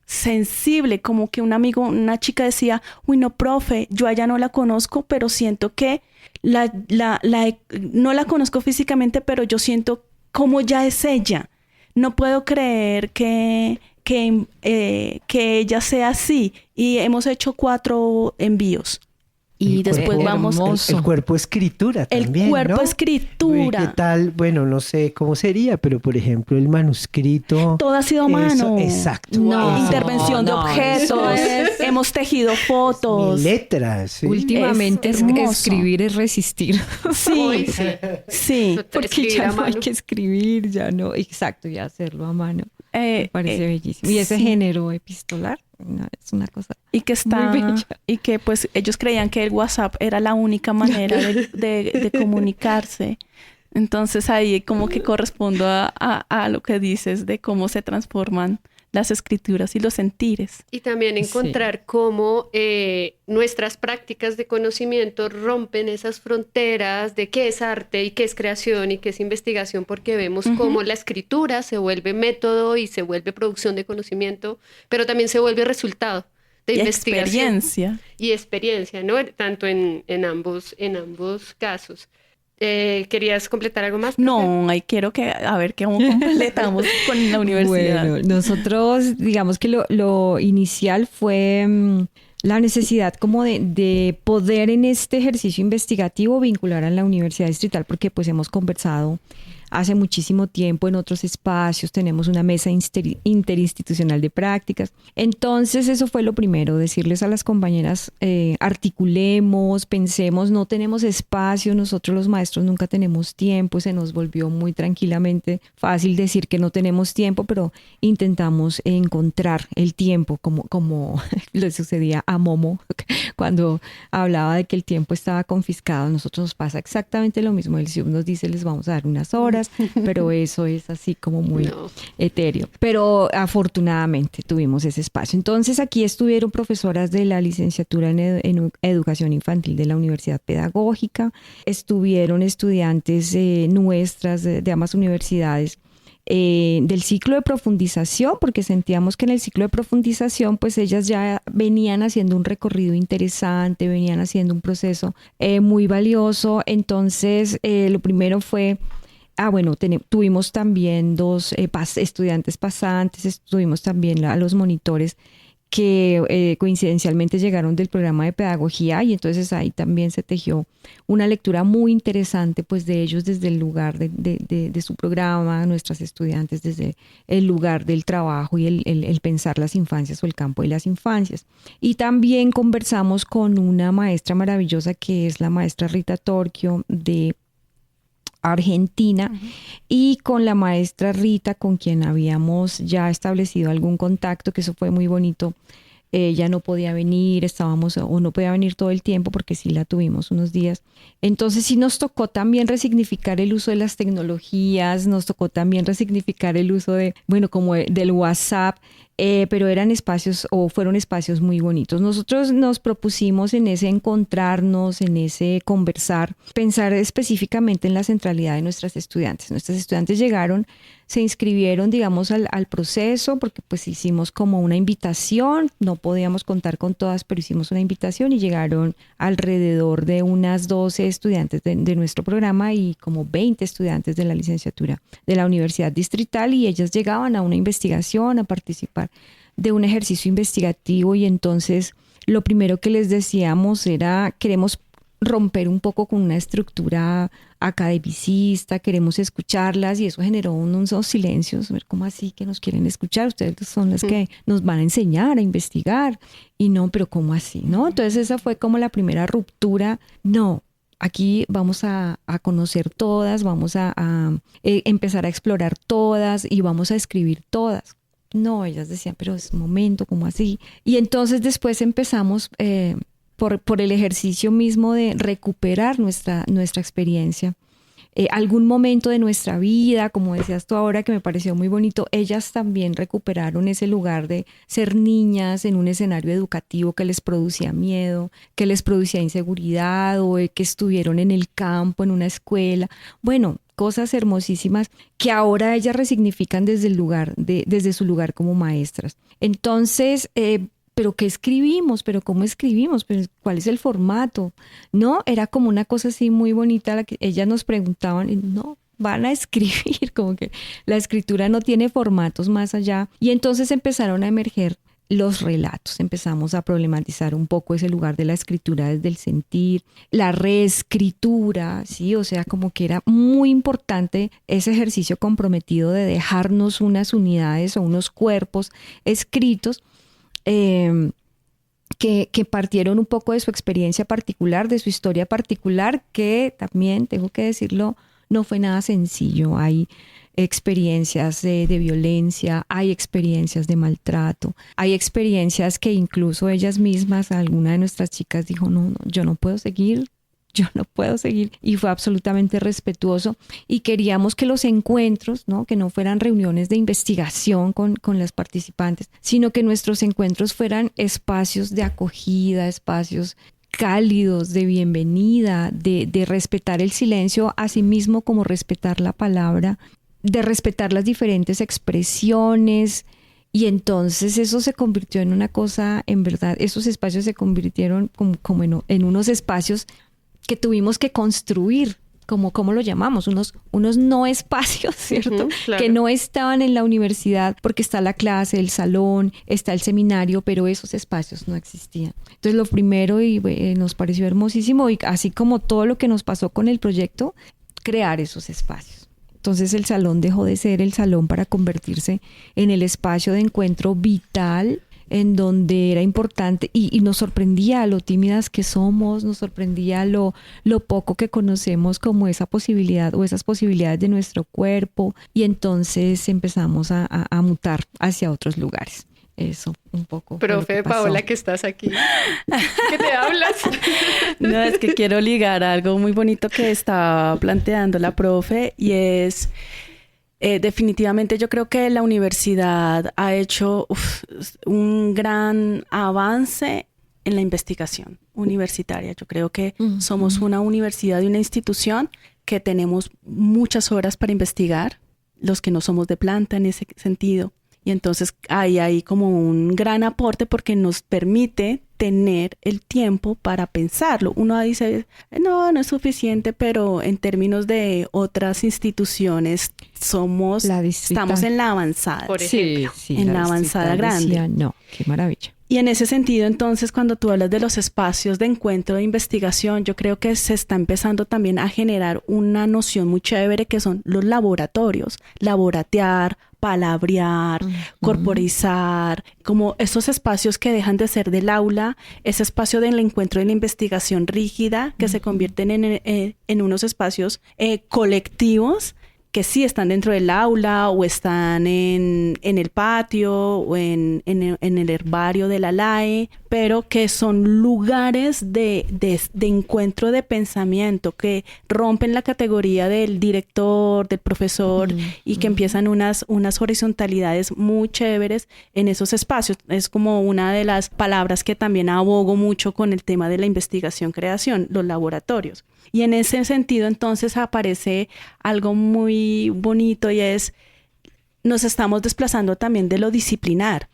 sensible, como que un amigo, una chica decía, uy, no, profe, yo a ella no la conozco, pero siento que no la conozco físicamente, pero yo siento cómo ya es ella. No puedo creer que ella sea así. Y hemos hecho 4 envíos. Y después vamos... El cuerpo escritura también, el cuerpo ¿no? escritura. ¿Qué tal? Bueno, no sé cómo sería, pero por ejemplo el manuscrito... Todo ha sido a mano. Exacto. No, intervención de objetos. Hemos tejido fotos. Letras. ¿Sí? Últimamente escribir es resistir. Sí, sí. Porque ya no hay que escribir, ya no. Exacto, ya hacerlo a mano. Me parece bellísimo. Y ese género epistolar, es una cosa y que está muy bella. Y que pues ellos creían que el WhatsApp era la única manera de comunicarse. Entonces ahí como que correspondo a lo que dices de cómo se transforman las escrituras y los sentires. Y también encontrar cómo nuestras prácticas de conocimiento rompen esas fronteras de qué es arte y qué es creación y qué es investigación, porque vemos cómo la escritura se vuelve método y se vuelve producción de conocimiento, pero también se vuelve resultado de investigación. Y experiencia, ¿no? Tanto en ambos casos. ¿Querías completar algo más? No, quiero a ver cómo completamos con la universidad. Bueno, nosotros digamos que lo inicial fue la necesidad como de poder en este ejercicio investigativo vincular a la Universidad Distrital, porque pues hemos conversado hace muchísimo tiempo en otros espacios, tenemos una mesa interinstitucional de prácticas. Entonces eso fue lo primero, decirles a las compañeras, articulemos, pensemos, no tenemos espacio, nosotros los maestros nunca tenemos tiempo, se nos volvió muy tranquilamente fácil decir que no tenemos tiempo, pero intentamos encontrar el tiempo, como le sucedía a Momo cuando hablaba de que el tiempo estaba confiscado. A nosotros nos pasa exactamente lo mismo, el SIUP nos dice les vamos a dar unas horas, pero eso es así como muy etéreo. Pero afortunadamente tuvimos ese espacio. Entonces aquí estuvieron profesoras de la licenciatura en Educación Infantil de la Universidad Pedagógica, estuvieron estudiantes nuestras de ambas universidades del ciclo de profundización, porque sentíamos que en el ciclo de profundización pues ellas ya venían haciendo un recorrido interesante, venían haciendo un proceso muy valioso. Entonces lo primero fue tuvimos también 2 estudiantes pasantes, tuvimos también a los monitores que coincidencialmente llegaron del programa de pedagogía, y entonces ahí también se tejió una lectura muy interesante pues de ellos desde el lugar de su programa, nuestras estudiantes desde el lugar del trabajo y el pensar las infancias o el campo de las infancias. Y también conversamos con una maestra maravillosa que es la maestra Rita Torquio de Argentina, y con la maestra Rita, con quien habíamos ya establecido algún contacto, que eso fue muy bonito. Ella no podía venir, no podía venir todo el tiempo, porque sí la tuvimos unos días. Entonces sí nos tocó también resignificar el uso de las tecnologías, nos tocó también resignificar el uso del WhatsApp, pero fueron espacios muy bonitos. Nosotros nos propusimos en ese encontrarnos, en ese conversar, pensar específicamente en la centralidad de nuestras estudiantes. Nuestras estudiantes llegaron, se inscribieron, digamos, al proceso, porque pues hicimos como una invitación, no podíamos contar con todas, pero hicimos una invitación y llegaron alrededor de unas 12 estudiantes de nuestro programa y como 20 estudiantes de la licenciatura de la Universidad Distrital, y ellas llegaban a una investigación, a participar de un ejercicio investigativo. Y entonces lo primero que les decíamos era: queremos romper un poco con una estructura academicista, queremos escucharlas, y eso generó unos silencios. ¿Cómo así que nos quieren escuchar? Ustedes son las que nos van a enseñar a investigar. Y no, pero ¿cómo así? ¿No? Entonces esa fue como la primera ruptura. No, aquí vamos a conocer todas, vamos a empezar a explorar todas y vamos a escribir todas. No, ellas decían, pero es un momento, ¿cómo así? Y entonces después empezamos por el ejercicio mismo de recuperar nuestra experiencia. Algún momento de nuestra vida, como decías tú ahora, que me pareció muy bonito, ellas también recuperaron ese lugar de ser niñas en un escenario educativo que les producía miedo, que les producía inseguridad, o que estuvieron en el campo, en una escuela. Bueno, cosas hermosísimas que ahora ellas resignifican desde su lugar como maestras. Entonces, ¿pero qué escribimos? ¿Pero cómo escribimos? ¿Pero cuál es el formato? No, era como una cosa así muy bonita, la que ellas nos preguntaban, y no, van a escribir, como que la escritura no tiene formatos más allá. Y entonces empezaron a emerger los relatos, empezamos a problematizar un poco ese lugar de la escritura desde el sentir, la reescritura, ¿sí? O sea, como que era muy importante ese ejercicio comprometido de dejarnos unas unidades o unos cuerpos escritos que partieron un poco de su experiencia particular, de su historia particular, que también, tengo que decirlo, no fue nada sencillo. Hay experiencias de violencia, hay experiencias de maltrato, hay experiencias que incluso ellas mismas, alguna de nuestras chicas dijo, no, yo no puedo seguir, y fue absolutamente respetuoso. Y queríamos que los encuentros, ¿no? Que no fueran reuniones de investigación con las participantes, sino que nuestros encuentros fueran espacios de acogida, espacios cálidos, de bienvenida, de respetar el silencio, así mismo como respetar la palabra, de respetar las diferentes expresiones. Y entonces eso se convirtió en una cosa, en verdad, esos espacios se convirtieron como en unos espacios que tuvimos que construir, ¿cómo lo llamamos? Unos no espacios, ¿cierto? Claro. Que no estaban en la universidad, porque está la clase, el salón, está el seminario, pero esos espacios no existían. Entonces lo primero, y nos pareció hermosísimo, y así como todo lo que nos pasó con el proyecto, crear esos espacios. Entonces el salón dejó de ser el salón para convertirse en el espacio de encuentro vital, en donde era importante, y nos sorprendía lo tímidas que somos, nos sorprendía lo poco que conocemos como esa posibilidad o esas posibilidades de nuestro cuerpo, y entonces empezamos a mutar hacia otros lugares. Eso, un poco. Profe Paola, que estás aquí, ¿qué te hablas? No, es que quiero ligar a algo muy bonito que está planteando la profe, y es... definitivamente yo creo que la universidad ha hecho un gran avance en la investigación universitaria. Yo creo que somos una universidad y una institución que tenemos muchas horas para investigar, los que no somos de planta en ese sentido. Y entonces hay ahí como un gran aporte, porque nos permite tener el tiempo para pensarlo. Uno dice, no es suficiente, pero en términos de otras instituciones estamos en la avanzada. Por ejemplo. Sí, en la avanzada grande. Decía, no, qué maravilla. Y en ese sentido, entonces, cuando tú hablas de los espacios de encuentro de investigación, yo creo que se está empezando también a generar una noción muy chévere que son los laboratorios, laboratear, palabrear, corporizar, como esos espacios que dejan de ser del aula, ese espacio del encuentro de la investigación rígida, que se convierten en unos espacios colectivos, que sí están dentro del aula o están en el patio o en el herbario de la LAE, pero que son lugares de encuentro de pensamiento que rompen la categoría del director, del profesor y que empiezan unas horizontalidades muy chéveres en esos espacios. Es como una de las palabras que también abogo mucho con el tema de la investigación-creación, los laboratorios. Y en ese sentido, entonces, aparece algo muy bonito y es, nos estamos desplazando también de lo disciplinar.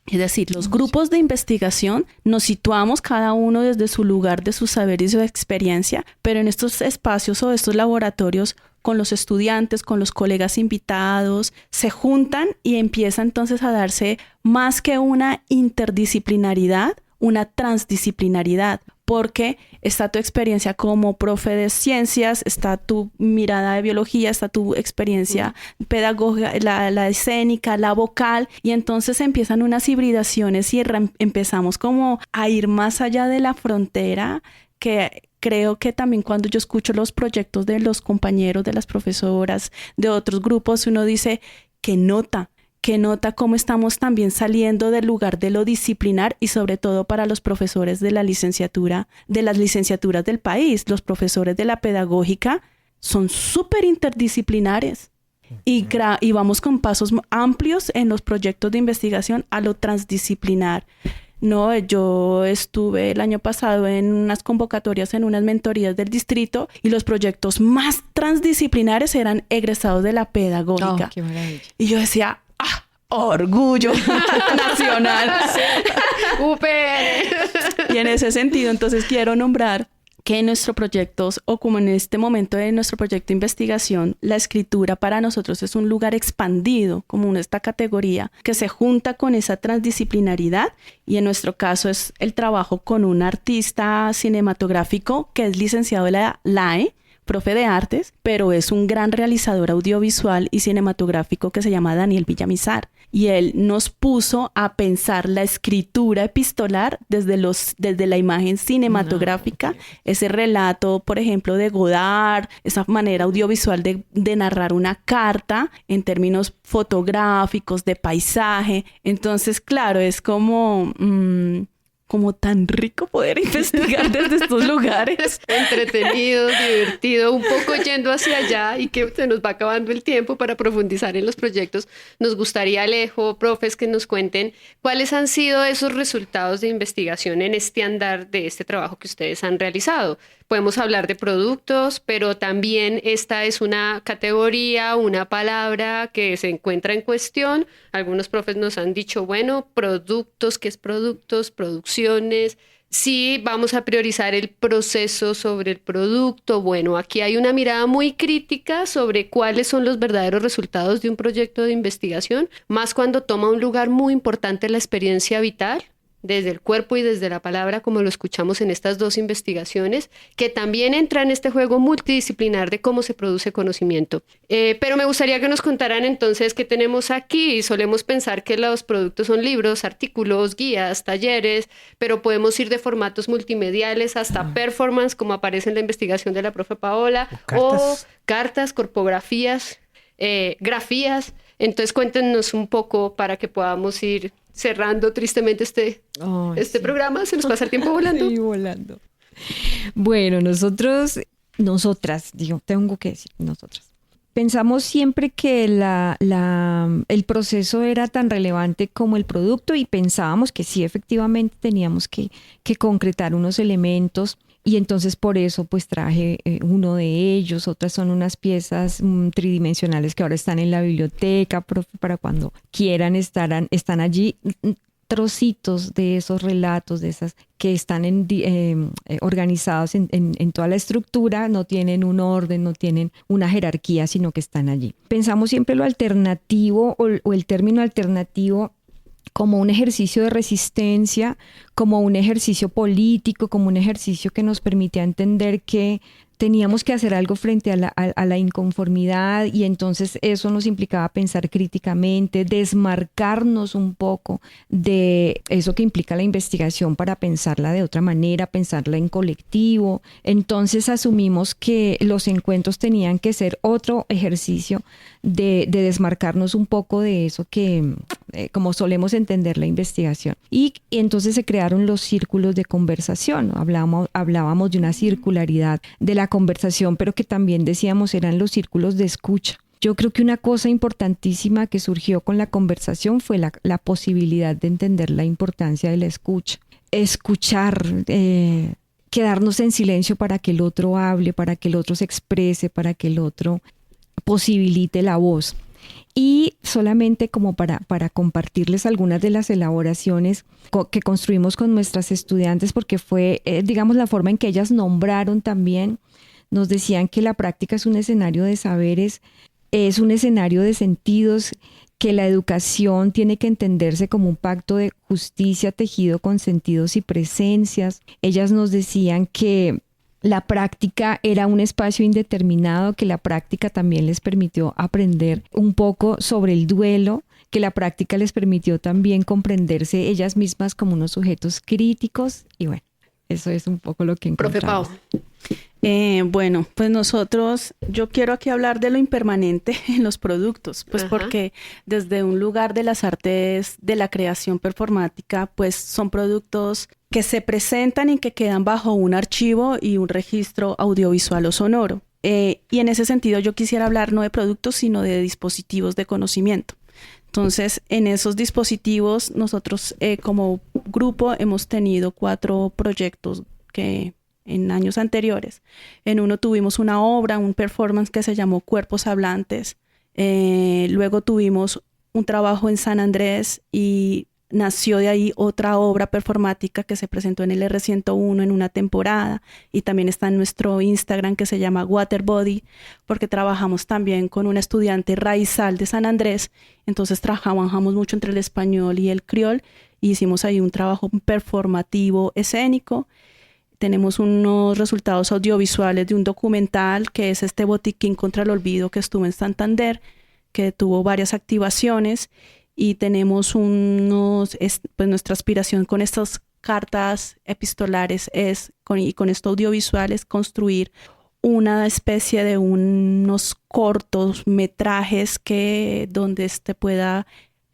Es decir, los grupos de investigación nos situamos cada uno desde su lugar, de su saber y su experiencia, pero en estos espacios o estos laboratorios con los estudiantes, con los colegas invitados, se juntan y empieza entonces a darse más que una interdisciplinaridad, una transdisciplinaridad, porque está tu experiencia como profe de ciencias, está tu mirada de biología, está tu experiencia pedagógica, la escénica, la vocal, y entonces empiezan unas hibridaciones y empezamos como a ir más allá de la frontera, que creo que también cuando yo escucho los proyectos de los compañeros, de las profesoras, de otros grupos, uno dice, que nota cómo estamos también saliendo del lugar de lo disciplinar y sobre todo para los profesores de la licenciatura, de las licenciaturas del país. Los profesores de la pedagógica son súper interdisciplinares y vamos con pasos amplios en los proyectos de investigación a lo transdisciplinar. No, yo estuve el año pasado en unas convocatorias, en unas mentorías del distrito y los proyectos más transdisciplinares eran egresados de la pedagógica. Oh, qué maravilla. Y yo decía, orgullo nacional. Y en ese sentido, entonces quiero nombrar que en nuestros proyectos, o como en este momento de nuestro proyecto de investigación, la escritura para nosotros es un lugar expandido, como esta categoría que se junta con esa transdisciplinaridad, y en nuestro caso es el trabajo con un artista cinematográfico que es licenciado de la LAE, profe de artes, pero es un gran realizador audiovisual y cinematográfico que se llama Daniel Villamizar. Y él nos puso a pensar la escritura epistolar desde la imagen cinematográfica, ese relato, por ejemplo, de Godard, esa manera audiovisual de narrar una carta en términos fotográficos, de paisaje. Entonces, claro, es como tan rico poder investigar desde estos lugares. Entretenido, divertido, un poco yendo hacia allá y que se nos va acabando el tiempo para profundizar en los proyectos. Nos gustaría, Alejo, profes, que nos cuenten cuáles han sido esos resultados de investigación en este andar de este trabajo que ustedes han realizado. Podemos hablar de productos, pero también esta es una categoría, una palabra que se encuentra en cuestión. Algunos profes nos han dicho, bueno, productos, ¿qué es productos? Producciones. Sí, vamos a priorizar el proceso sobre el producto. Bueno, aquí hay una mirada muy crítica sobre cuáles son los verdaderos resultados de un proyecto de investigación, más cuando toma un lugar muy importante la experiencia vital, desde el cuerpo y desde la palabra, como lo escuchamos en estas dos investigaciones, que también entra en este juego multidisciplinar de cómo se produce conocimiento. Pero me gustaría que nos contaran entonces qué tenemos aquí. Solemos pensar que los productos son libros, artículos, guías, talleres, pero podemos ir de formatos multimediales hasta performance, como aparece en la investigación de la profe Paola, o cartas, corpografías, grafías. Entonces cuéntenos un poco para que podamos ir cerrando tristemente este programa. Se nos pasa el tiempo volando. Sí, volando. Bueno, nosotras, tengo que decir, nosotras. Pensamos siempre que el proceso era tan relevante como el producto y pensábamos que sí, efectivamente teníamos que concretar unos elementos. Y entonces por eso pues traje uno de ellos. Otras son unas piezas tridimensionales que ahora están en la biblioteca, para cuando quieran están allí trocitos de esos relatos, de esas que están organizados en toda la estructura, no tienen un orden, no tienen una jerarquía, sino que están allí. Pensamos siempre lo alternativo o el término alternativo como un ejercicio de resistencia, como un ejercicio político, como un ejercicio que nos permitía entender que teníamos que hacer algo frente a la inconformidad, y entonces eso nos implicaba pensar críticamente, desmarcarnos un poco de eso que implica la investigación para pensarla de otra manera, pensarla en colectivo. Entonces asumimos que los encuentros tenían que ser otro ejercicio de desmarcarnos un poco de eso que como solemos entender la investigación. Y entonces se crearon los círculos de conversación. Hablábamos de una circularidad de la conversación, pero que también decíamos eran los círculos de escucha. Yo creo que una cosa importantísima que surgió con la conversación fue la posibilidad de entender la importancia de la escucha. Escuchar, quedarnos en silencio para que el otro hable, para que el otro se exprese, para que el otro posibilite la voz. Y solamente como para compartirles algunas de las elaboraciones que construimos con nuestras estudiantes, porque fue, digamos, la forma en que ellas nombraron también. Nos decían que la práctica es un escenario de saberes, es un escenario de sentidos, que la educación tiene que entenderse como un pacto de justicia tejido con sentidos y presencias. Ellas nos decían que la práctica era un espacio indeterminado, que la práctica también les permitió aprender un poco sobre el duelo, que la práctica les permitió también comprenderse ellas mismas como unos sujetos críticos. Y bueno, eso es un poco lo que encontramos. Profe Pau. Bueno, pues yo quiero aquí hablar de lo impermanente en los productos, pues porque desde un lugar de las artes de la creación performática, pues son productos que se presentan y que quedan bajo un archivo y un registro audiovisual o sonoro. Y en ese sentido yo quisiera hablar no de productos, sino de dispositivos de conocimiento. Entonces, en esos dispositivos, nosotros como grupo hemos tenido 4 proyectos que en años anteriores. En uno tuvimos una obra, un performance que se llamó Cuerpos Hablantes. Luego tuvimos un trabajo en San Andrés y nació de ahí otra obra performática que se presentó en el R101 en una temporada, y también está en nuestro Instagram, que se llama Waterbody, porque trabajamos también con una estudiante raizal de San Andrés. Entonces trabajamos mucho entre el español y el criol y hicimos ahí un trabajo performativo escénico. Tenemos unos resultados audiovisuales de un documental que es este Botiquín contra el Olvido, que estuvo en Santander, que tuvo varias activaciones. Y tenemos pues nuestra aspiración con estas cartas epistolares y con esto audiovisual es construir una especie de unos cortos metrajes donde pueda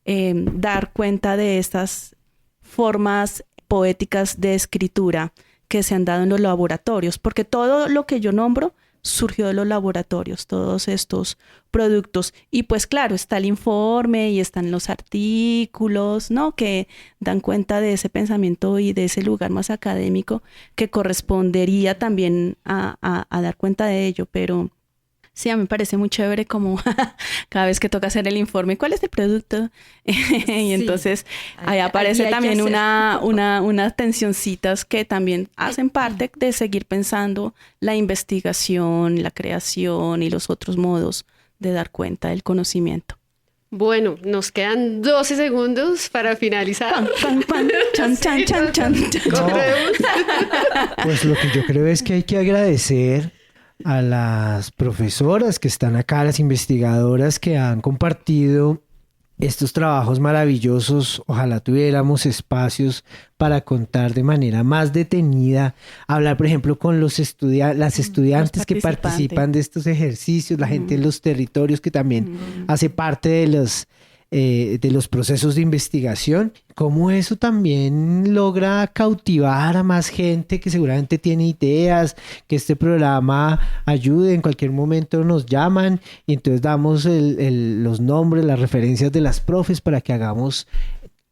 dar cuenta de estas formas poéticas de escritura que se han dado en los laboratorios, porque todo lo que yo nombro surgió de los laboratorios, todos estos productos. Y pues claro, está el informe y están los artículos, ¿no?, que dan cuenta de ese pensamiento y de ese lugar más académico que correspondería también a dar cuenta de ello. Pero sí, a mí me parece muy chévere como cada vez que toca hacer el informe, ¿cuál es el producto? Y entonces ahí aparece también unas tensioncitas que también hacen parte de seguir pensando la investigación, la creación y los otros modos de dar cuenta del conocimiento. Bueno, nos quedan 12 segundos para finalizar. Pan, pan, pan. Chan, chan, chan, chan. No. Pues lo que yo creo es que hay que agradecer a las profesoras que están acá, las investigadoras que han compartido estos trabajos maravillosos. Ojalá tuviéramos espacios para contar de manera más detenida, hablar, por ejemplo, con las estudiantes que participan de estos ejercicios, la gente en los territorios que también hace parte de los procesos de investigación, cómo eso también logra cautivar a más gente que seguramente tiene ideas, que este programa ayude. En cualquier momento nos llaman y entonces damos los nombres, las referencias de las profes para que hagamos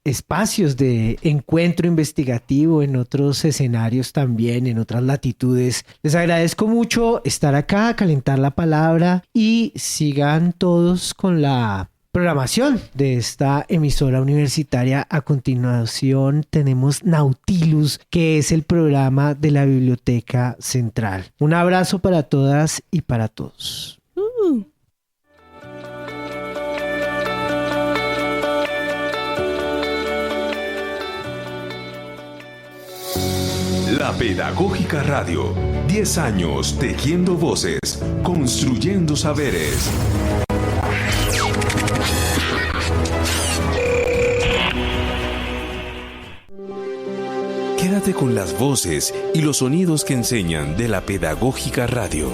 espacios de encuentro investigativo en otros escenarios también, en otras latitudes. Les agradezco mucho estar acá, calentar la palabra, y sigan todos con la programación de esta emisora universitaria. A continuación tenemos Nautilus, que es el programa de la Biblioteca Central. Un abrazo para todas y para todos. La Pedagógica Radio. 10 años tejiendo voces, construyendo saberes. Quédate con las voces y los sonidos que enseñan de La Pedagógica Radio.